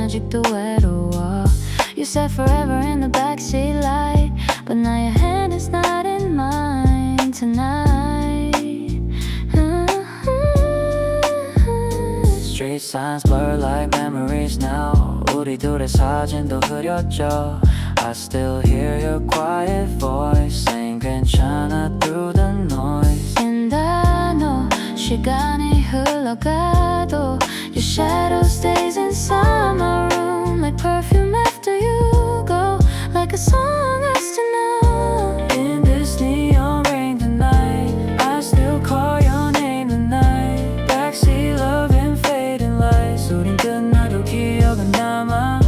아직도 외로워. You said forever in the backseat light, but now your hand is not in mine tonight. Street signs blur like memories now. 우리 둘의 사진도 흐렸죠. I still hear your quiet voice saying 괜찮아 through the noise. And I know 시간이 흘러가도 your shadow stays inside my room, like perfume after you go, like a song I still know. In this neon rain tonight, I still call your name tonight. Backseat love and fading lights. 우린 끝나도 기억은 남아.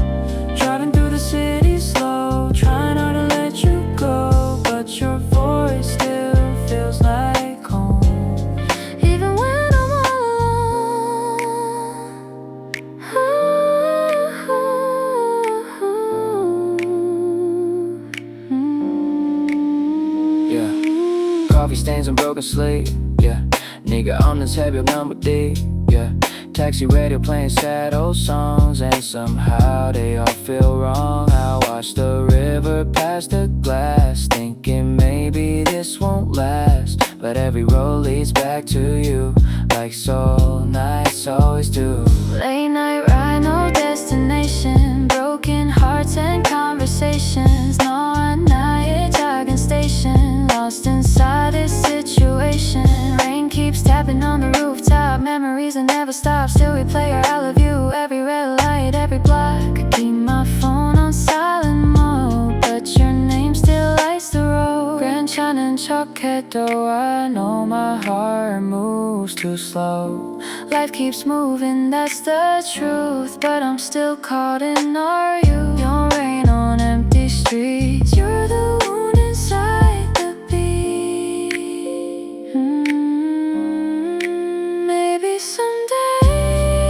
Driving through the city slow, trying not to let you go, but your voice still feels like home, even when I'm all alone. Yeah, coffee stains and broken sleep. Yeah, 네가 없는 새벽 넘버D. Yeah, taxi radio playing sad old songs, and somehow they all feel wrong. I watch the river past the glass, thinking maybe this won't last, but every road leads back to you, like Seoul nights always do. Late night ride, no destination, broken hearts and conversations. No one night jogging station, lost inside this situation. Rain keeps tapping on the rooftop, memories that never stop. Still replay our I love you, every red light, every block. Keep my phone on silent mode, but your name still lights the road. 괜찮은 척해도 I know my heart moves too slow. Life keeps moving, that's the truth, but I'm still caught in our youth. Your rain on empty streets, you're the wound inside the beat. Maybe someday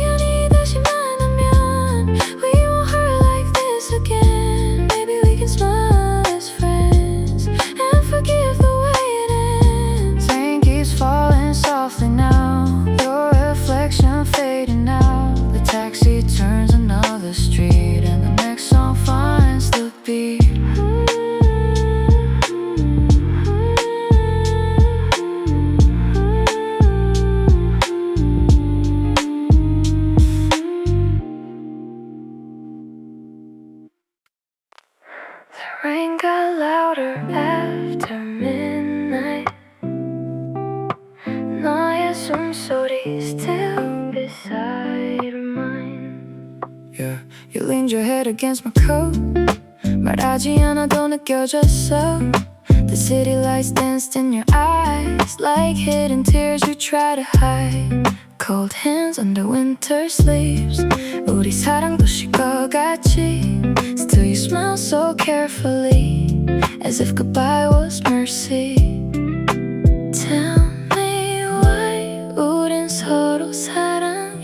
연이 다시 만나면 we won't hurt like this again. Maybe we can smile as friends and forgive the way it ends. Rain keeps falling softly now, your reflection fading out. The taxi turns another street, and the next song finds the beat. The rain got louder after midnight. 너의 숨소리 still beside mine. Yeah, you leaned your head against my coat. 말하지 않아도 느껴졌어. The city lights danced in your eyes, like hidden tears you try to hide. Cold hands under winter sleeves. 우리 사랑도 식어갔지. Still you smile so carefully, as if goodbye was mercy. Tell me why 우린 서로 사랑했는데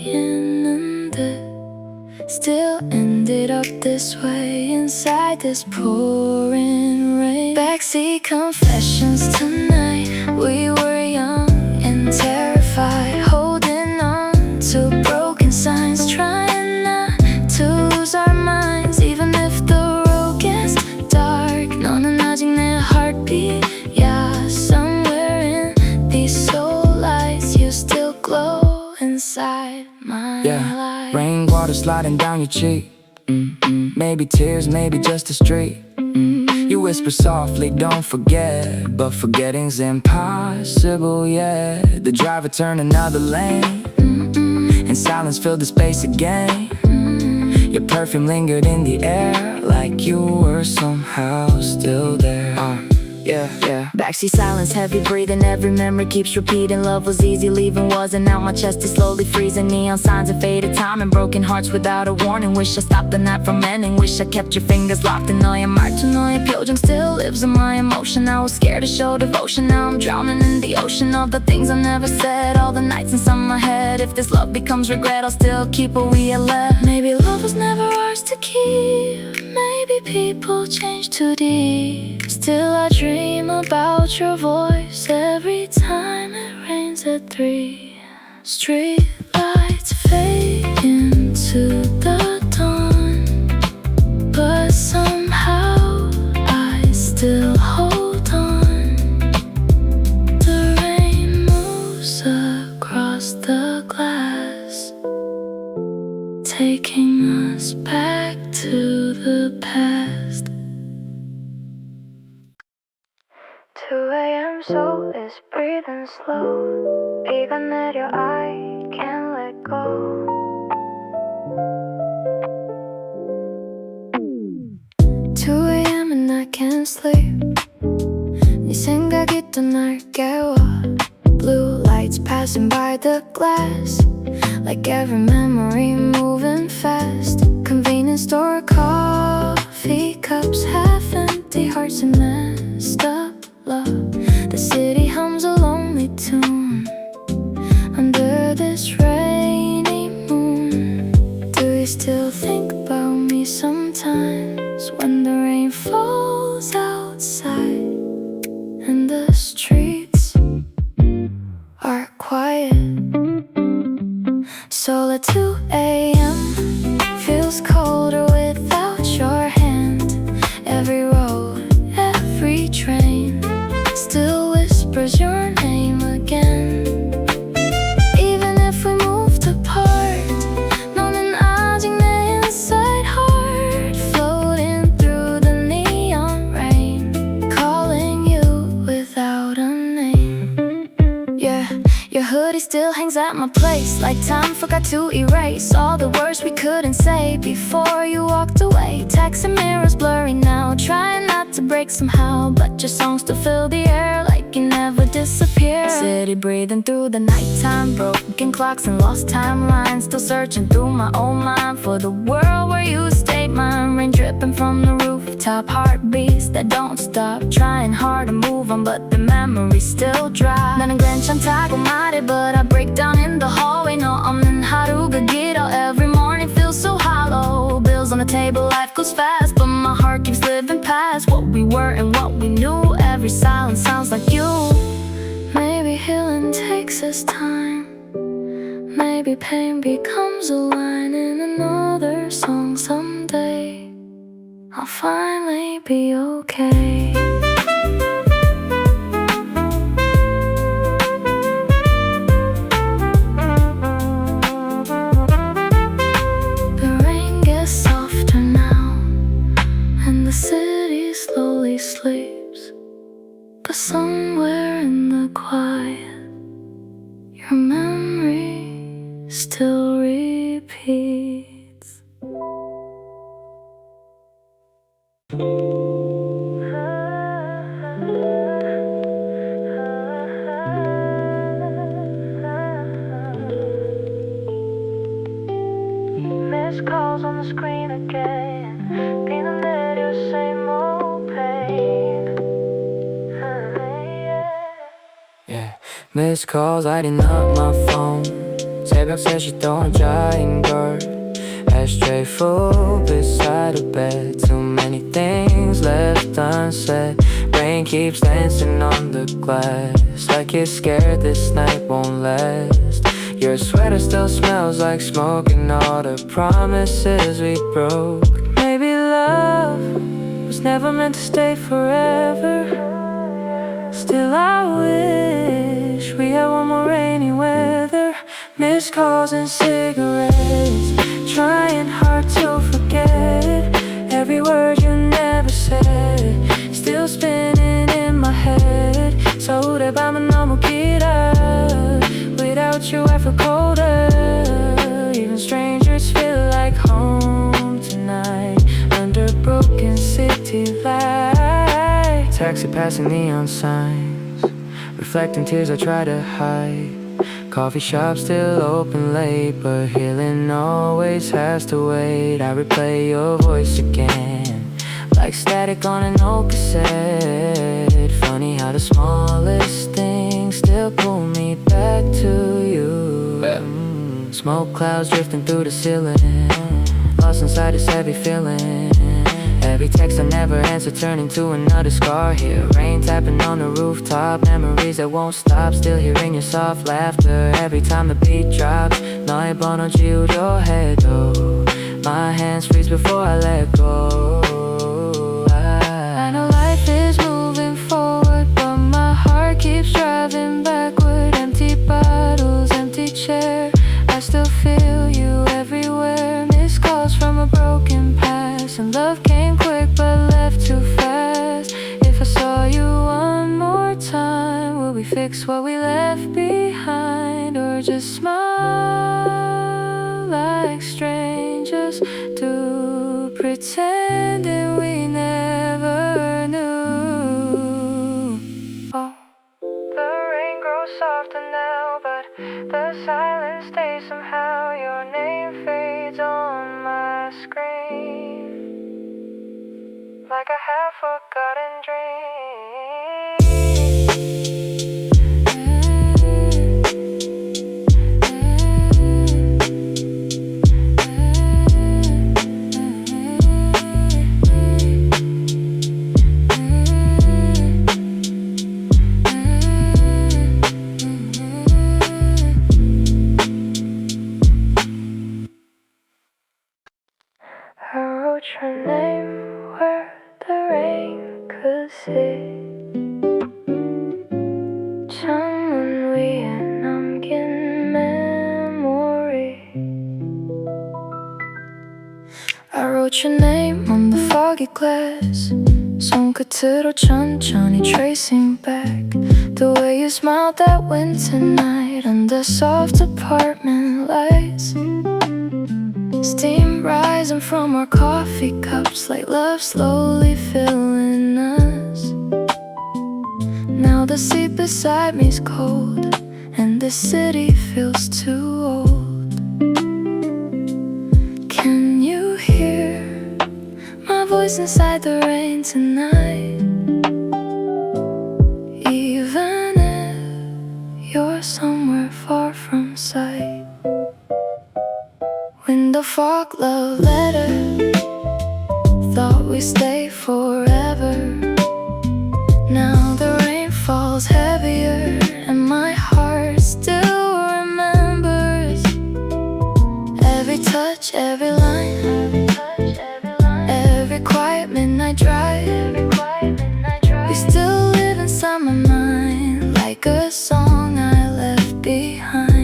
still ended up this way, inside this pouring rain. Backseat confessions tonight. We were young and terrified, holding on to broken signs, trying not to lose our minds, even if the road gets dark. 너는 아직 내 heartbeat, yeah. Somewhere in these soul lights, you still glow inside my life. Rainwater sliding down your cheek. Maybe tears, maybe just a streak. You whisper softly, don't forget, but forgetting's impossible, yeah. The driver turned another lane, and silence filled the space again. Your perfume lingered in the air, like you were somehow still there. Yeah. Backseat silence, heavy breathing, every memory keeps repeating. Love was easy, leaving wasn't. Now my chest is slowly freezing. Neon signs of faded time and broken hearts without a warning. Wish I stopped the night from ending. Wish I kept your fingers locked in 너의 말투, 너의 표정 still lives in my emotion. I was scared to show devotion. Now I'm drowning in the ocean of the things I never said. All the nights inside my head. If this love becomes regret, I'll still keep what we had left. Maybe love was never ours to keep. Maybe people change too deep. Still I dream about your voice every time it rains at 3. Street lights fade into the us back to the past. 2 a.m. soul is breathing slow. 비가 내려 I can't let go. 2 a.m. and I can't sleep. 네 생각이 또 날 깨워. Blue lights passing by the glass, like every memory moving fast. Convenience store coffee cups, half empty hearts and messed up love. The city hums a lonely tune under this rainy moon. Do you still think about me sometimes when the rain falls outside and the streets are quiet? So at 2 a.m. feels colder without your hand. Every road, every train still whispers your name again. Even if we moved apart, 너는 아직 내 inside heart, floating through the neon rain, calling you without a name. Yeah, your hoodie still hangs at my place, like time forgot to erase all the words we couldn't say before you walked away. Taxi mirrors blurry now, trying not to break somehow, but your songs still fill the air like you never disappear. City breathing through the nighttime, broken clocks and lost timelines, still searching through my own mind for the world where you stayed mine. Rain dripping from the rooftop, heartbeats that don't stop, trying hard to move on but the memories still dry. 나는 괜찮다고 말해 but I break down in the hallway. 너 없는 하루가 길어, every morning feels so hollow. Bills on the table, life goes fast, but my heart keeps living past what we were and what we knew. Every silence sounds like you. Maybe healing takes its time. Maybe pain becomes a line in another song someday. I'll finally be okay. The rain gets softer now, and the city slowly sleeps. But somewhere in the quiet, your memory still repeats. Missed calls on the screen again, feeling that you same old pain. Yeah, missed calls lighting up my phone. 새벽 3시 또 혼자인 걸. Ashtray full beside a bed. Too many things left unsaid. Rain keeps dancing on the glass, like it's scared this night won't last. Your sweater still smells like smoke and all the promises we broke. Maybe love was never meant to stay forever. Still I wish we had one more rainy weather. Missed calls and cigarettes, trying hard to forget every word you never said, still spinning in my head. 서울의 밤은 너무 길어. Without you I feel colder. Even strangers feel like home tonight under broken city lights. Taxi passing neon signs, reflecting tears I try to hide. Coffee shop still open late, but healing always has to wait. I replay your voice again, like static on an old cassette. Funny how the smallest things still pull me back to you. Smoke clouds drifting through the ceiling, lost inside this heavy feeling. Every text I never answer turning to another scar here. Rain tapping on the rooftop, memories that won't stop. Still hearing your soft laughter every time the beat drops. 너의 번호 지우려 해도 my hands freeze before I let go. I know life is moving forward, but my heart keeps driving backward. Empty bottles, empty chair, I still feel you everywhere. Missed calls from fast, and love came quick but left too fast. If I saw you one more time, will we fix what we left behind, or just smile like strangers do, pretending we never knew? Oh, the rain grows softer now, but the silence stays somehow. Your name fades on my screen like a half-forgotten I wrote your name where the rain could see. 잠은 위에 남긴 memory. I wrote your name on the foggy glass, 손끝으로 천천히 tracing back the way you smiled that winter night under soft apartment lights. Steam rising from our coffee cups like love slowly filling us. Now the seat beside me's cold, and this city feels too old. Can you hear my voice inside the rain tonight? Even if you're somewhere far from sight. Window fog love letter, thought we'd stay forever. Now the rain falls heavier, and my heart still remembers every touch, every line, every quiet midnight drive. We still live inside my mind like a song I left behind.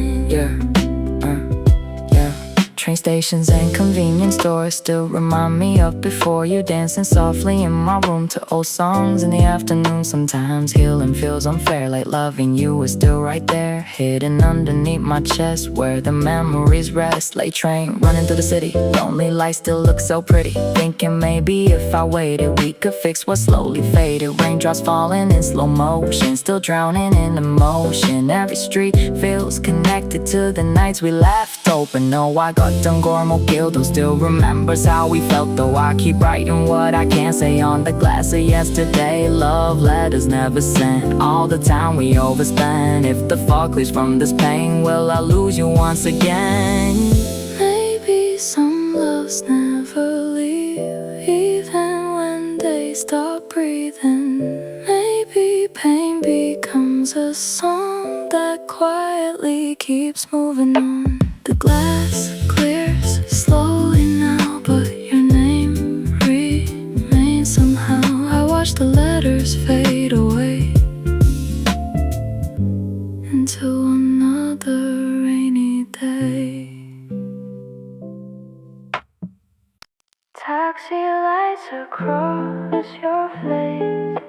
Train stations and convenience stores still remind me of before you, dancing softly in my room to old songs in the afternoon. Sometimes healing feels unfair, like loving you was still right there, hidden underneath my chest where the memories rest. Late train running through the city, lonely lights still look so pretty, thinking maybe if I waited we could fix what slowly faded. Raindrops falling in slow motion, still drowning in emotion. Every street feels connected to the nights we left open. No, I got Montehmusic still remembers how we felt, though I keep writing what I can't say on the glass of yesterday. Love letters never sent, all the time we overspend. If the fog clears from this pain, will I lose you once again? Maybe some loves never leave, even when they stop breathing. Maybe pain becomes a song that quietly keeps moving on. The glass clears slowly now, but your name remains somehow. I watch the letters fade away into another rainy day. Taxi lights across your face,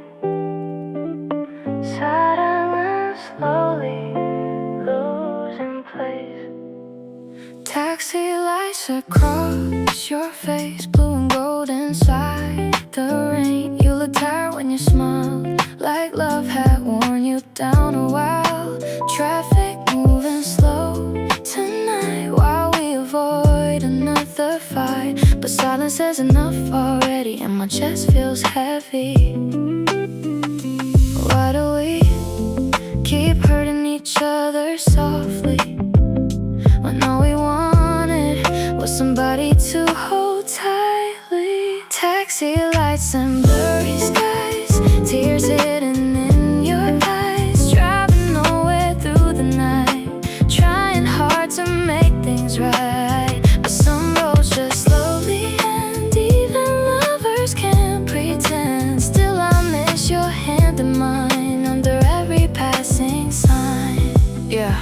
suddenly slowly losing place. Taxi lights across your face, blue and gold inside the rain. You look tired when you smile, like love had worn you down a while. Traffic moving slow tonight while we avoid another fight, but silence says enough already, and my chest feels heavy. Why do we keep hurting each other softly, when all we wanted was somebody to hold tightly? Taxi lights and blurry skies, tears hidden in your eyes, driving nowhere through the night, trying hard to make things right, but some roads just slowly end. Even lovers can't pretend. Still I miss your hand in mine under every passing sign. Yeah,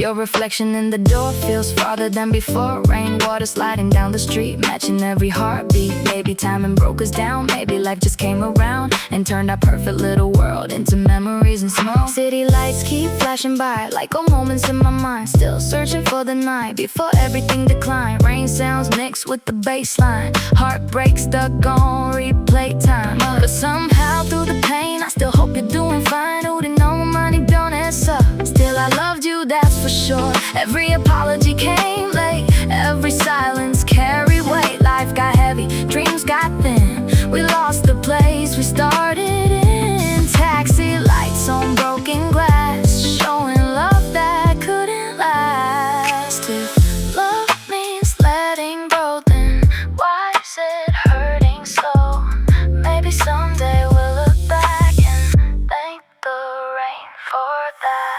Your reflection in the door feels farther than before. Rainwater sliding down the street, matching every heartbeat. Maybe timing broke us down, maybe life just came around and turned our perfect little world into memories and smoke. City lights keep flashing by, like old moments in my mind. Still searching for the night before everything declined. Rain sounds mixed with the bass line. Heartbreak stuck on replay time. But somehow through the pain, I still hope you're doing fine. 우린 너무 많이 변했어. Still I loved you, that's for sure. Every apology came late, every silence carried weight. Life got heavy, dreams got thin. We lost the place we started in. Taxi lights on broken glass, showing love that couldn't last. If love means letting go, then why is it hurting so? Maybe someday we'll look back and thank the rain for that.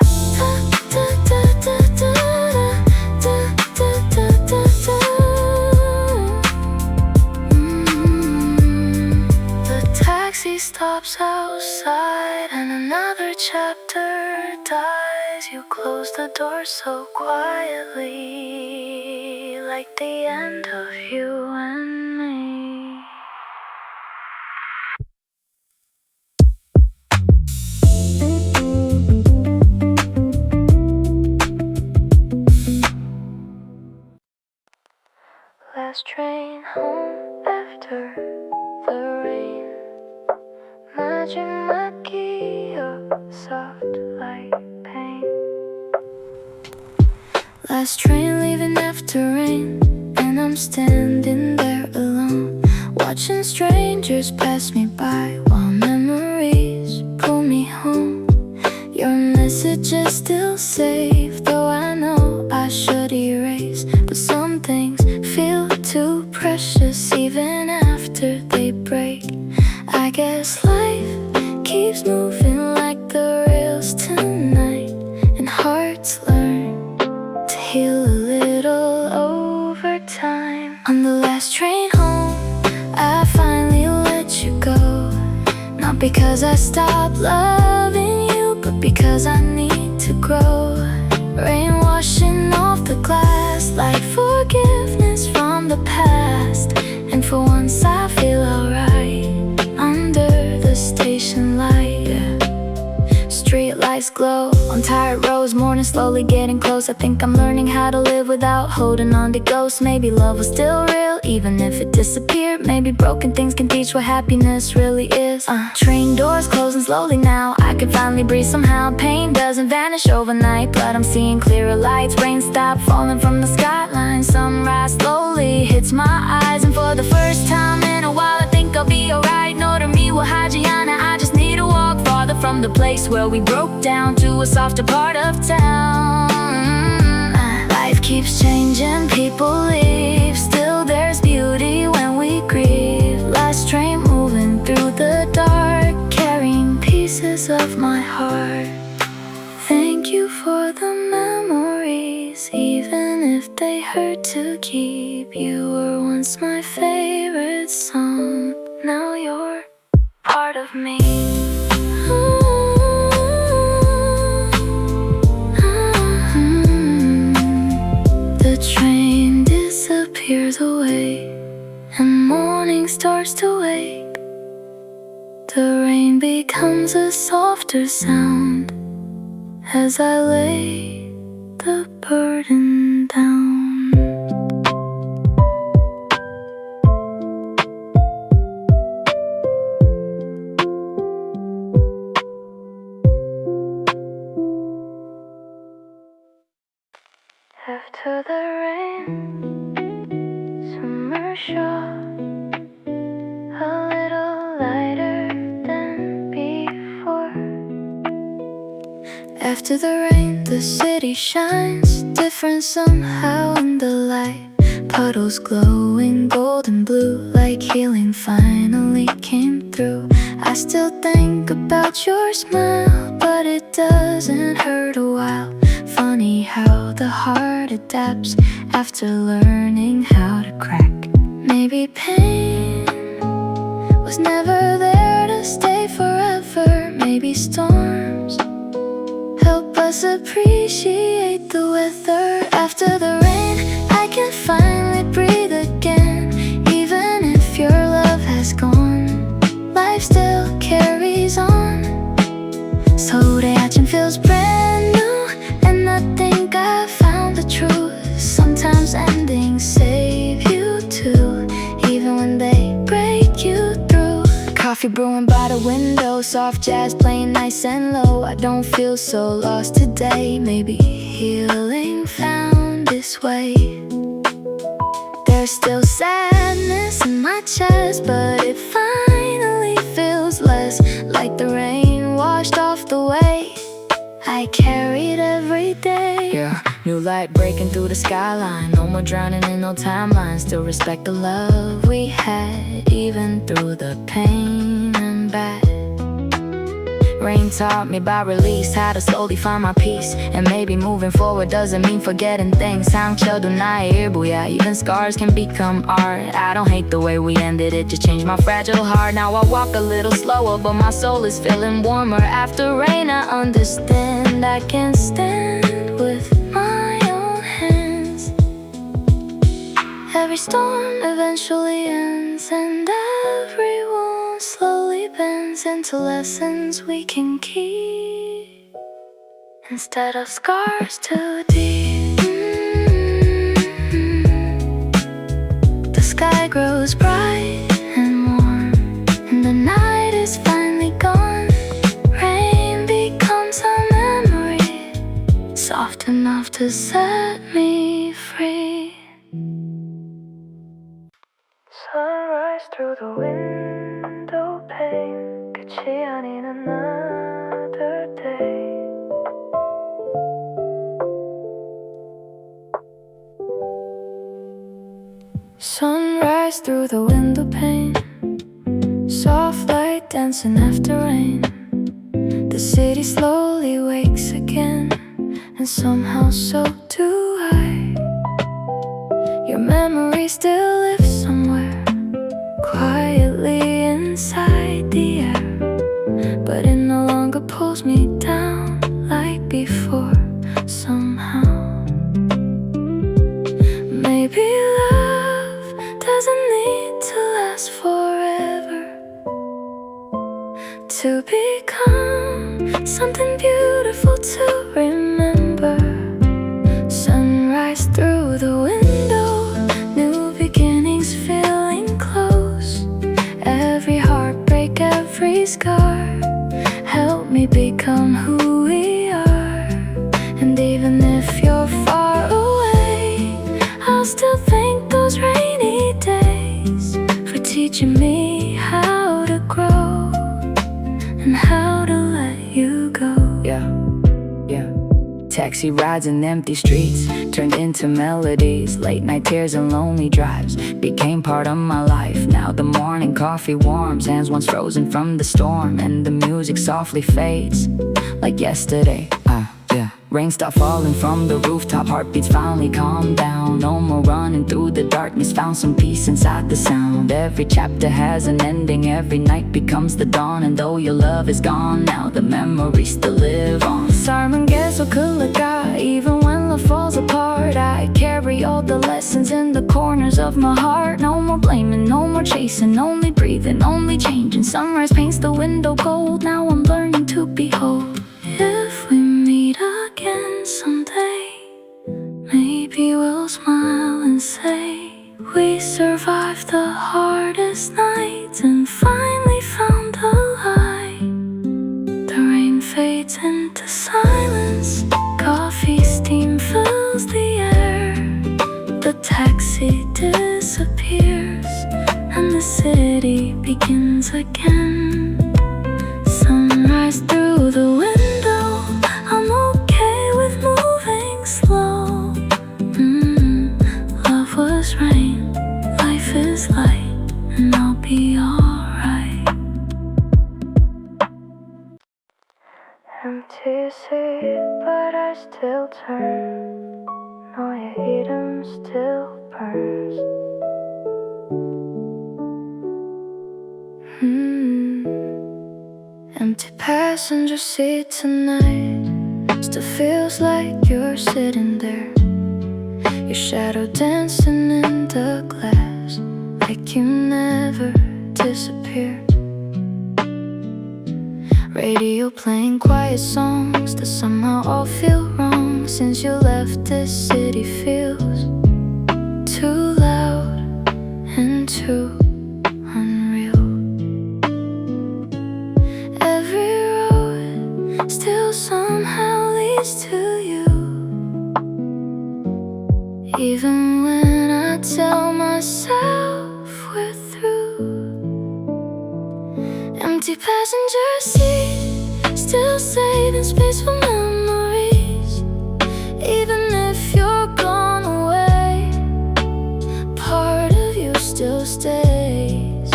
Taxi stops outside and another chapter dies. You close the door so quietly, like the end of you and me. Last train home after the rain. 마지막이 soft like pain. Last train leaving after rain, and I'm standing there alone, watching strangers pass me by while memories pull me home. Your message is still safe, though I know I should erase. But some things feel too precious even after they break. I guess life keeps moving like the rails tonight, and hearts learn to heal a little over time. On the last train home, I finally let you go. Not because I stopped loving you, but because I need to grow. Rain washing off the glass like forgiveness from the past. And for once I feel alright under the station light, yeah. Street lights glow on tired roads, morning slowly getting close. I think I'm learning how to live without holding on to ghosts. Maybe love was still real, even if it disappeared. Maybe broken things can teach what happiness really is. Train doors closing slowly now, I could finally breathe somehow. Pain doesn't vanish overnight, but I'm seeing clearer lights. Rain stopped falling from the skyline, sunrise slowly hits my eyes. And for the first time in a while I think I'll be alright. 너를 미워하지 않아, I just need to walk farther from the place where we broke down to a softer part of town. Life keeps changing, people leave, still there's beauty when we grieve. Last train moving through the dark, carrying pieces of my heart. Thank you for the memories, even if they hurt to keep. You were once my favorite song, now you're part of me. The train disappears away, and morning starts to wake. The rain becomes a softer sound as I lay the burden down. After the rain, summer shone a little lighter than before. After the rain, the city shines different somehow in the light. Puddles glowing golden blue, like healing finally came through. I still think about your smile, but it doesn't hurt a while. Funny how the heart adapts after learning how to crack. Maybe pain was never there to stay forever. Maybe storms help us us appreciate the weather. After the rain, I can finally breathe again. Even if your love has gone, life still carries on. 서울의 아침 feels brand new, and I think I found the truth. Sometimes endings save you too, even when they break you through. Coffee brewing by the window, soft jazz playing nice and low. I don't feel so lost today. Maybe healing found its way. There's still sadness in my chest, but it finally feels less like the rain washed off the way I carried every day. Yeah, new light breaking through the skyline. No more drowning in no timeline. Still respect the love we had, even through the pain and bad. Rain taught me about release, how to slowly find my peace. And maybe moving forward doesn't mean forgetting things. 상처도 나의 일부야, even scars can become art. I don't hate the way we ended, it just changed my fragile heart. Now I walk a little slower, but my soul is feeling warmer. After rain I understand, I can stand with my own hands. Every storm eventually ends, and everyone slowly bends into lessons we can keep instead of scars too deep. The sky grows bright and warm, and the night is finally gone. Rain becomes a memory, soft enough to set me free. Sunrise through the window pane, 끝이 아닌 another day. Sunrise through the window pane, soft light dancing after rain. The city slowly wakes again, and somehow so do I. Your memory still lives somewhere, quietly inside the air, but it no longer pulls me down like before. Somehow, maybe love doesn't need to last forever to become something beautiful to remember. Sunrise through the window, new beginnings feeling close. Every heartbreak, every scar, help me become who we are. And even if you're far away, I'll still thank those rainy days for teaching me how to grow and how to let you go. Yeah. Taxi rides and empty streets turned into melodies. Late night tears and lonely drives became part of my life. Now the morning coffee warms hands once frozen from the storm, and the music softly fades like yesterday. Rain stopped falling from the rooftop, heartbeats finally calmed down. No more running through the darkness, found some peace inside the sound. Every chapter has an ending, every night becomes the dawn. And though your love is gone now, the memories still live on. 삶은 계속 흘러가, even when love falls apart. I carry all the lessons in the corners of my heart. No more blaming, no more chasing, only breathing, only changing. Sunrise paints the window gold, now I'm learning to behold. If we meet again someday, maybe we'll smile and say we survived the hardest nights and finally found the light. The rain fades into silence, coffee steam fills the air. The taxi disappears, and the city begins again. Sunrise through the window, I'm okay with moving slow. Love was rain, life is light, and I'll be alright. Empty seat, but I still turn. 너의 이름 still burns. Empty passenger seat tonight, still feels like you're sitting there, your shadow dancing in the glass, like you never disappeared. Radio playing quiet songs that somehow all feel wrong. Since you left, this city feels too loud and too unreal. Every road still somehow leads to you, even when I tell myself we're through. Empty passenger seat, still saving space for memories. Even if you're gone away, part of you still stays.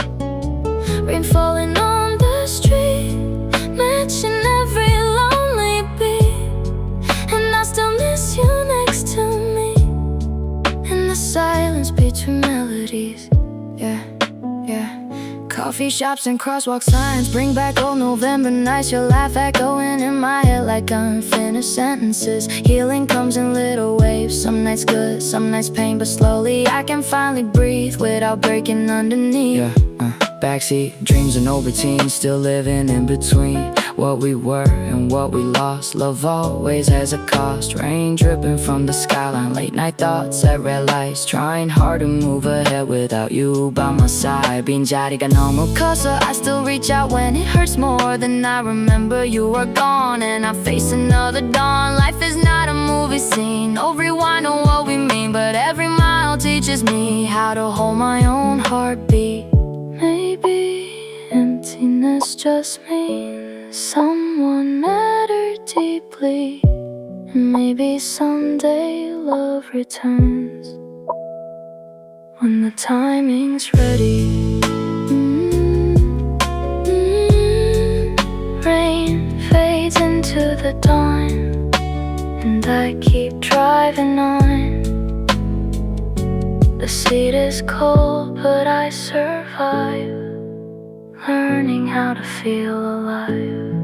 Rain falling on the street, matching every lonely beat. And I still miss you next to me, in the silence between melodies. Yeah, yeah. Coffee shops and crosswalk signs bring back old November nights. Your laugh echoing in my head like unfinished sentences. Healing comes in little waves, some nights good, some nights pain, but slowly I can finally breathe without breaking underneath. Yeah, backseat dreams and old routines, still living in between what we were and what we lost. Love always has a cost. Rain dripping from the skyline, late night thoughts at red lights, trying hard to move ahead without you by my side. 빈자리가 너무 커서 I still reach out when it hurts more than I remember you are gone, and I face another dawn. Life is not a movie scene, no rewind on what we mean, but every mile teaches me how to hold my own heartbeat. Maybe emptiness just means someone mattered deeply, and maybe someday love returns when the timing's ready. Rain fades into the dawn, and I keep driving on. The seat is cold, but I survive, learning how to feel alive.